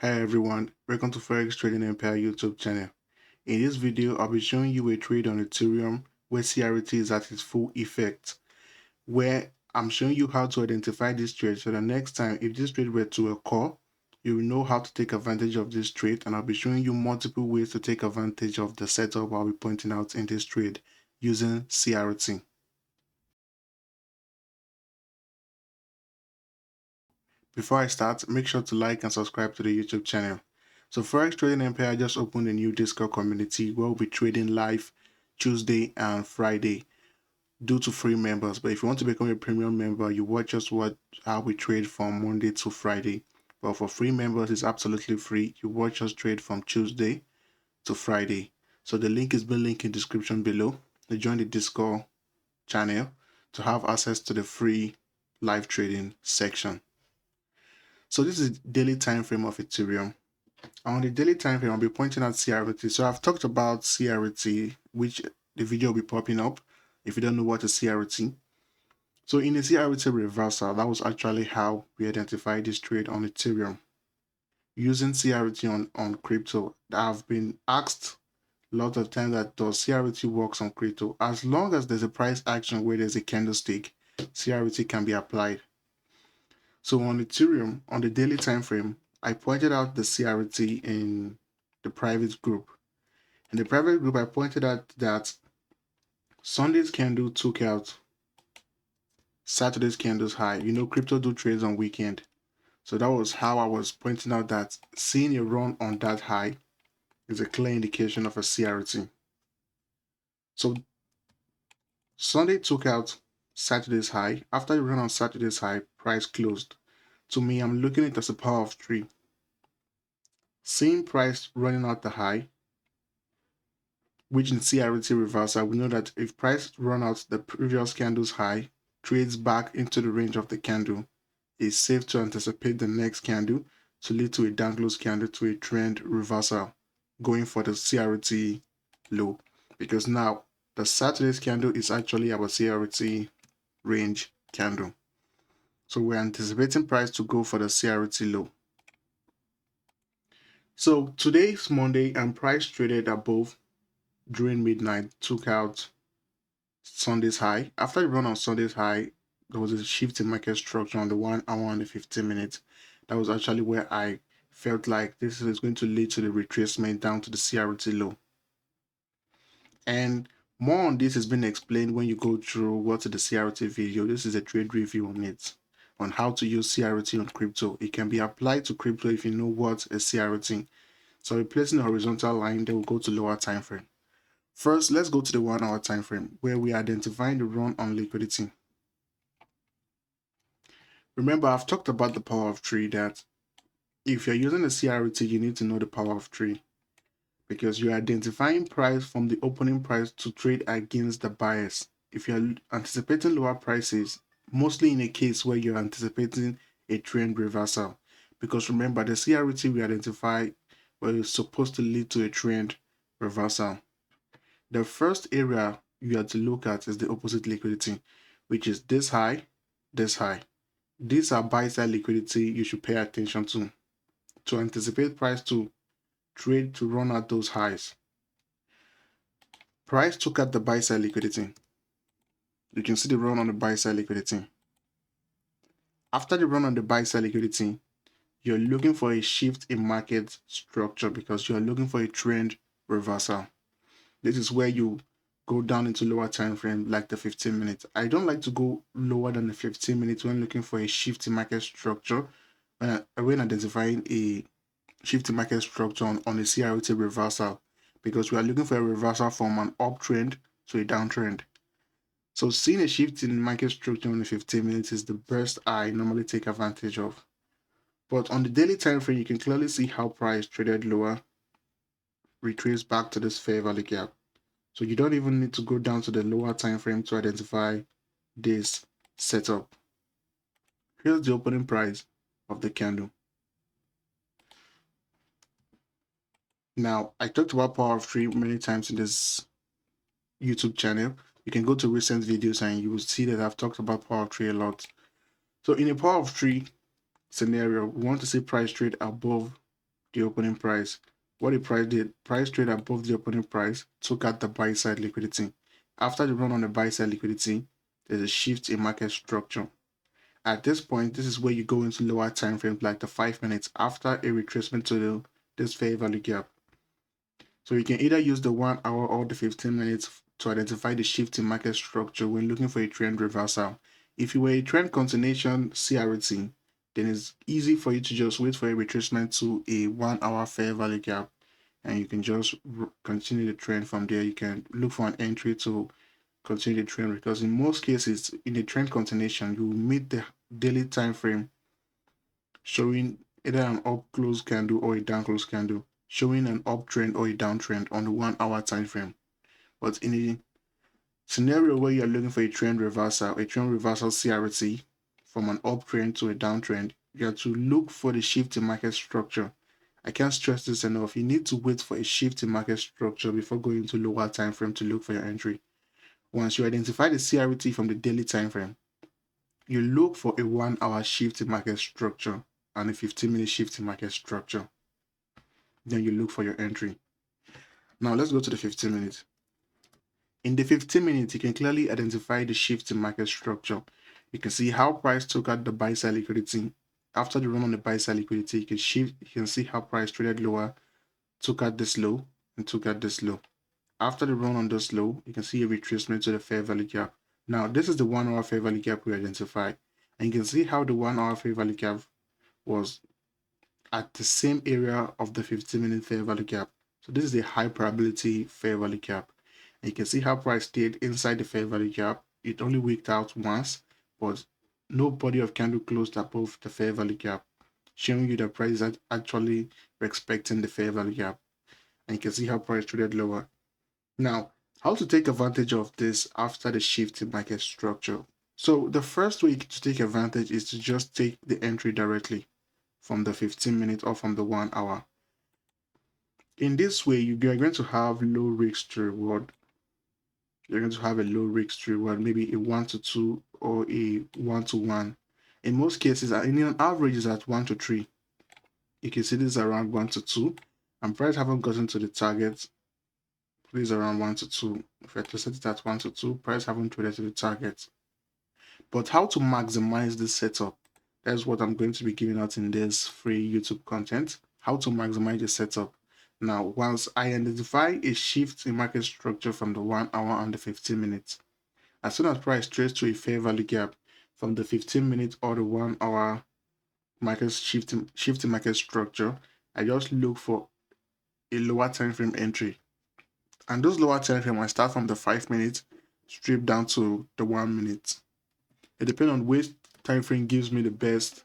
Hi everyone, welcome to FOREX Trading Empire YouTube channel. In this video, I'll be showing you a trade on Ethereum where CRT is at its full effect, where I'm showing you how to identify this trade so the next time if this trade were to occur, you will know how to take advantage of this trade, and I'll be showing you multiple ways to take advantage of the setup I'll be pointing out in this trade using CRT. Before I start, make sure to like and subscribe to the YouTube channel. So FOREX Trading Empire just opened a new Discord community where we'll be trading live Tuesday and Friday due to free members. But if you want to become a premium member, you watch us how we trade from Monday to Friday. But for free members, it's absolutely free. You watch us trade from Tuesday to Friday. So the link is been linked in the description below. To join the Discord channel to have access to the free live trading section. So this is the daily time frame of Ethereum. On the daily time frame, I'll be pointing out CRT. So I've talked about CRT, which the video will be popping up if you don't know what is CRT. So in the CRT reversal, that was actually how we identified this trade on Ethereum. Using CRT on crypto, I've been asked a lot of times that does CRT works on crypto? As long as there's a price action where there's a candlestick, CRT can be applied. So on Ethereum, on the daily time frame, I pointed out the CRT in the private group. In the private group, I pointed out that Sunday's candle took out Saturday's candle's high. You know, crypto do trades on weekend. So that was how I was pointing out that seeing a run on that high is a clear indication of a CRT. So Sunday took out Saturday's high. After the run on Saturday's high, price closed. To me, I'm looking at it as a power of three. Seeing price running out the high, which in CRT reversal, we know that if price run out the previous candle's high, trades back into the range of the candle, it's safe to anticipate the next candle to lead to a down close candle to a trend reversal, going for the CRT low. Because now the Saturday's candle is actually our CRT range candle. So we're anticipating price to go for the CRT low. So today's Monday and price traded above during midnight, took out Sunday's high. After the run on Sunday's high, there was a shift in market structure on the 1 hour and the 15 minutes. That was actually where I felt like this is going to lead to the retracement down to the CRT low. And more on this has been explained when you go through what's the CRT video. This is a trade review on it, on how to use CRT on crypto. It can be applied to crypto if you know what is CRT. So replacing the horizontal line, then we'll go to lower time frame. First, let's go to the 1 hour time frame where we are identifying the run on liquidity. Remember, I've talked about the power of three, that if you're using a CRT, you need to know the power of three, because you're identifying price from the opening price to trade against the bias. If you're anticipating lower prices, mostly in a case where you're anticipating a trend reversal, because remember, the CRT we identify was supposed to lead to a trend reversal. The first area you have to look at is the opposite liquidity, which is this high, this high. These are buy-side liquidity you should pay attention to anticipate price to trade to run at those highs. Price took out the buy-side liquidity. You can see the run on the buy-side liquidity. After the run on the buy-side liquidity, you're looking for a shift in market structure because you're looking for a trend reversal. This is where you go down into lower time frame like the 15 minutes. I don't like to go lower than the 15 minutes when looking for a shift in market structure, when identifying a shift in market structure on a CRT reversal, because we are looking for a reversal from an uptrend to a downtrend. So seeing a shift in market structure on the 15 minutes is the best I normally take advantage of. But on the daily time frame, you can clearly see how price traded lower, retraced back to this fair value gap. So you don't even need to go down to the lower time frame to identify this setup. Here's the opening price of the candle. Now, I talked about power of three many times in this YouTube channel. You can go to recent videos and you will see that I've talked about power of three a lot. So in a power of three scenario, we want to see price trade above the opening price. What the price did, price trade above the opening price, took out the buy side liquidity. After the run on the buy side liquidity, there's a shift in market structure. At this point, this is where you go into lower time frames like the 5 minutes after a retracement to this fair value gap. So you can either use the 1 hour or the 15 minutes to identify the shift in market structure when looking for a trend reversal. If you were a trend continuation CRT, then it's easy for you to just wait for a retracement to a 1 hour fair value gap, and you can just continue the trend from there. You can look for an entry to continue the trend, because in most cases in a trend continuation you will meet the daily time frame showing either an up close candle or a down close candle, showing an uptrend or a downtrend on the 1 hour time frame. But in a scenario where you're looking for a trend reversal CRT from an uptrend to a downtrend, you have to look for the shift in market structure. I can't stress this enough. You need to wait for a shift in market structure before going to lower time frame to look for your entry. Once you identify the CRT from the daily time frame, you look for a 1 hour shift in market structure and a 15-minute shift in market structure. Then you look for your entry. Now let's go to the 15 minutes. In the 15 minutes, you can clearly identify the shift in market structure. You can see how price took out the buy side liquidity. After the run on the buy side liquidity, you can see how price traded lower, took out this low, and took out this low. After the run on this low, you can see a retracement to the fair value gap. Now, this is the 1 hour fair value gap we identified. And you can see how the 1 hour fair value gap was at the same area of the 15-minute fair value gap. So this is a high probability fair value gap. And you can see how price stayed inside the fair value gap. It only wicked out once, but no body of candle closed above the fair value gap, showing you that price is actually respecting the fair value gap. And you can see how price traded lower. Now, how to take advantage of this after the shift in market structure. So the first way to take advantage is to just take the entry directly from the 15 minutes or from the 1 hour. In this way, you are going to have low risk to reward. You're going to have a low risk to reward, maybe a 1 to 2 or a 1 to 1. In most cases, in an average is at 1 to 3. You can see this is around 1 to 2, and price haven't gotten to the target. This is around 1 to 2. If I set it at 1 to 2, price haven't traded to the target. But how to maximize this setup? That's what I'm going to be giving out in this free YouTube content. How to maximize the setup. Now, once I identify a shift in market structure from the 1 hour and the 15 minutes, as soon as price trades to a fair value gap from the 15 minutes or the 1 hour market shift in market structure, I just look for a lower time frame entry. And those lower time frame, I start from the 5 minutes, strip down to the 1 minute. It depends on which time frame gives me the best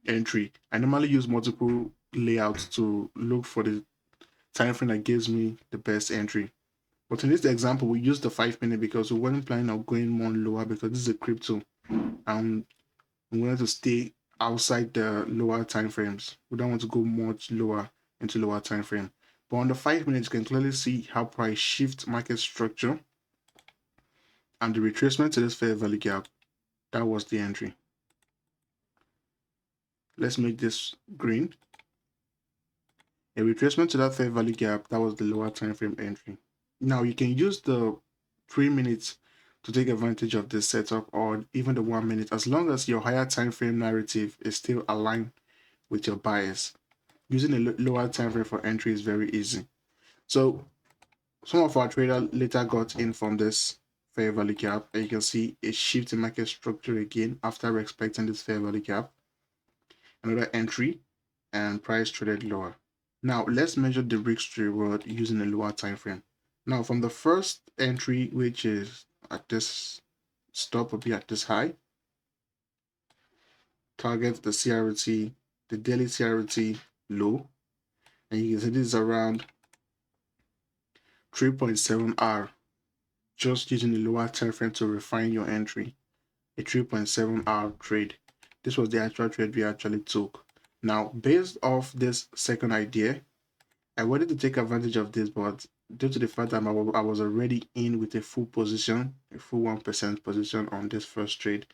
entry. I normally use multiple layouts to look for the time frame that gives me the best entry. But in this example, we use the 5 minute because we weren't planning on going more lower, because this is a crypto and we wanted to stay outside the lower time frames. We don't want to go much lower into lower time frame. But on the 5 minutes, you can clearly see how price shifts market structure and the retracement to this fair value gap. That was the entry. Let's make this green. A retracement to that fair value gap, that was the lower time frame entry. Now you can use the 3 minutes to take advantage of this setup, or even the 1 minute, as long as your higher time frame narrative is still aligned with your bias. Using a lower time frame for entry is very easy. So some of our traders later got in from this fair value gap, and you can see a shift in market structure again after respecting this fair value gap. Another entry, and price traded lower. Now let's measure the risk to reward using a lower time frame. Now from the first entry, which is at this stop, will be at this high, target the CRT, the daily CRT low, and you can see this is around 3.7 hour. Just using the lower time frame to refine your entry, a 3.7 hour trade. This was the actual trade we actually took. Now, based off this second idea, I wanted to take advantage of this, but due to the fact that I was already in with a full position, a full 1% position on this first trade,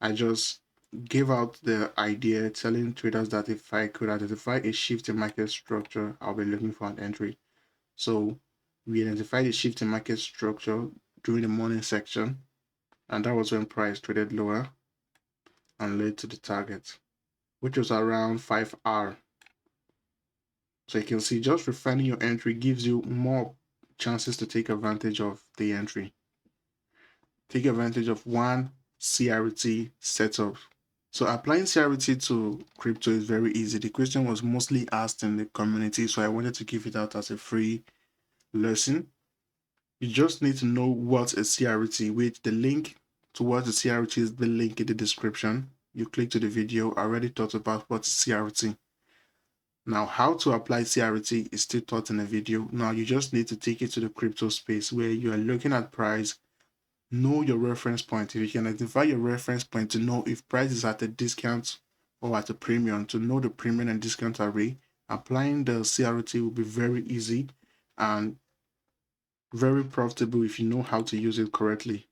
I just gave out the idea telling traders that if I could identify a shift in market structure, I'll be looking for an entry. So we identified a shift in market structure during the morning section, and that was when price traded lower and led to the target, which was around 5R. So you can see just refining your entry gives you more chances to take advantage of the entry. Take advantage of one CRT setup. So applying CRT to crypto is very easy. The question was mostly asked in the community, so I wanted to give it out as a free lesson. You just need to know what a CRT, which the link towards the CRT is the link in the description. You click to the video. I already talked about what CRT. Now, how to apply CRT is still taught in a video. Now, you just need to take it to the crypto space where you are looking at price. Know your reference point. If you can identify your reference point to know if price is at a discount or at a premium, to know the premium and discount array, applying the CRT will be very easy and very profitable if you know how to use it correctly.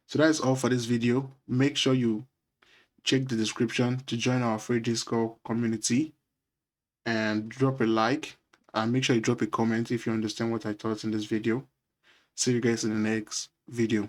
So that is all for this video. Make sure you check the description to join our free Discord community and drop a like, and make sure you drop a comment if you understand what I taught in this video. See you guys in the next video.